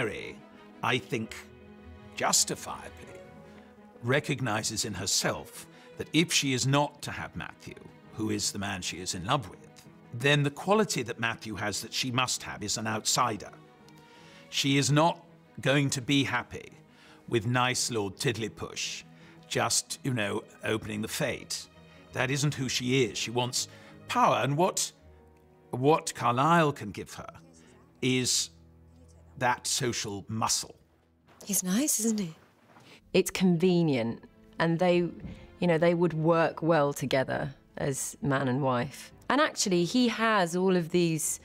Mary, I think, justifiably, recognises in herself that if she is not to have Matthew, who is the man she is in love with, then the quality that Matthew has that she must have is an outsider. She is not going to be happy with nice Lord Tiddlypush just, you know, opening the fate. That isn't who she is. She wants power, and what Carlisle can give her is that social muscle. He's nice, isn't he? It's convenient, and they, you know, they would work well together as man and wife. And actually, he has all of these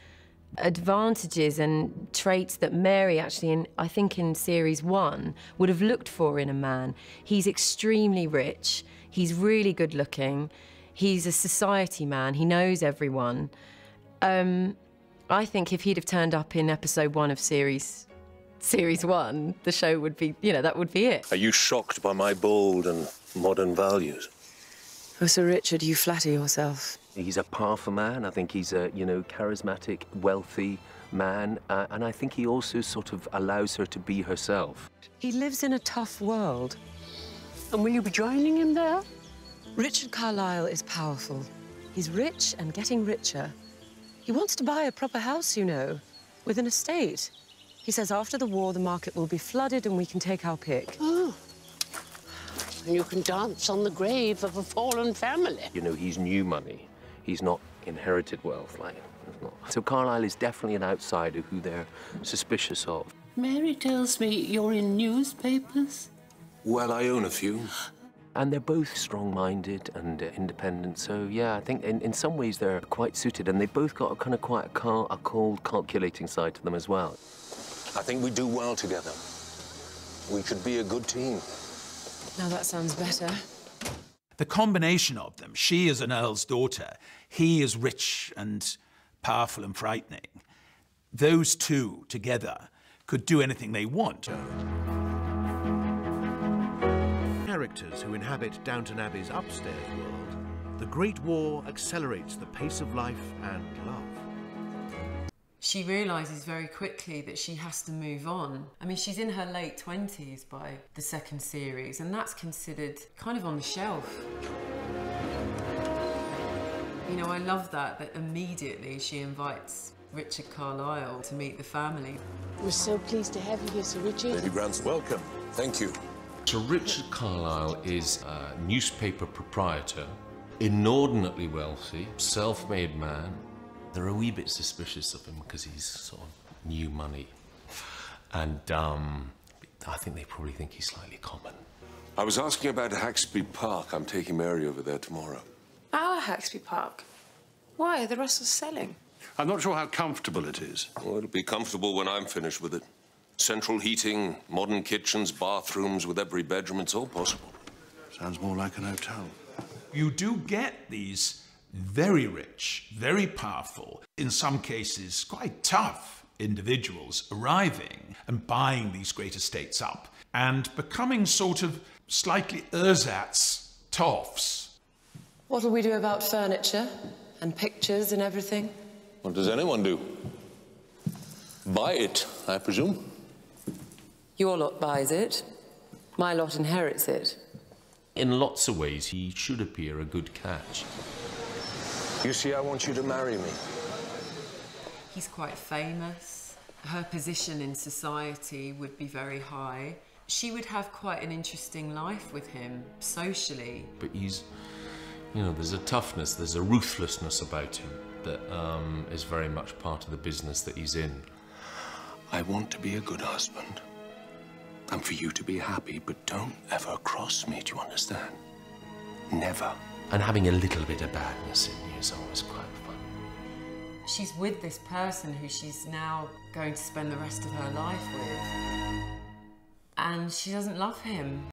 advantages and traits that Mary actually, I think in series 1, would have looked for in a man. He's extremely rich, he's really good looking, he's a society man, he knows everyone. I think if he'd have turned up in episode 1 of series 1, the show would be, you know, that would be it. Are you shocked by my bold and modern values? Oh, Sir Richard, you flatter yourself. He's a powerful man. I think he's a, you know, charismatic, wealthy man. And I think he also sort of allows her to be herself. He lives in a tough world. And will you be joining him there? Richard Carlisle is powerful. He's rich and getting richer. He wants to buy a proper house, you know, with an estate. He says after the war, the market will be flooded and we can take our pick. Oh. And you can dance on the grave of a fallen family. You know, he's new money. He's not inherited wealth, like, So Carlisle is definitely an outsider who they're suspicious of. Mary tells me you're in newspapers. Well, I own a few. And they're both strong-minded and independent, so yeah, I think in some ways they're quite suited, and they've both got a kind of quite a cold, calculating side to them as well. I think we do well together. We could be a good team. Now that sounds better. The combination of them, she is an earl's daughter, he is rich and powerful and frightening. Those two together could do anything they want. Characters who inhabit Downton Abbey's upstairs world, the Great War accelerates the pace of life and love. She realises very quickly that she has to move on. I mean, she's in her late 20s by the second series, and that's considered kind of on the shelf. You know, I love that immediately she invites Richard Carlisle to meet the family. We're so pleased to have you here, Sir Richard. Lady Grant's welcome. Thank you. Sir Richard Carlisle is a newspaper proprietor, inordinately wealthy, self-made man. They're a wee bit suspicious of him because he's sort of new money. And I think they probably think he's slightly common. I was asking about Haxby Park. I'm taking Mary over there tomorrow. Our Haxby Park? Why? The Russells selling? I'm not sure how comfortable it is. Well, it'll be comfortable when I'm finished with it. Central heating, modern kitchens, bathrooms with every bedroom, it's all possible. Sounds more like an hotel. You do get these very rich, very powerful, in some cases quite tough individuals arriving and buying these great estates up and becoming sort of slightly ersatz toffs. What'll we do about furniture and pictures and everything? What does anyone do? Buy it, I presume. Your lot buys it, my lot inherits it. In lots of ways, he should appear a good catch. You see, I want you to marry me. He's quite famous. Her position in society would be very high. She would have quite an interesting life with him, socially. But he's, you know, there's a toughness, there's a ruthlessness about him that is very much part of the business that he's in. I want to be a good husband. And for you to be happy, but don't ever cross me, do you understand? Never. And having a little bit of badness in you is always quite fun. She's with this person who she's now going to spend the rest of her life with. And she doesn't love him.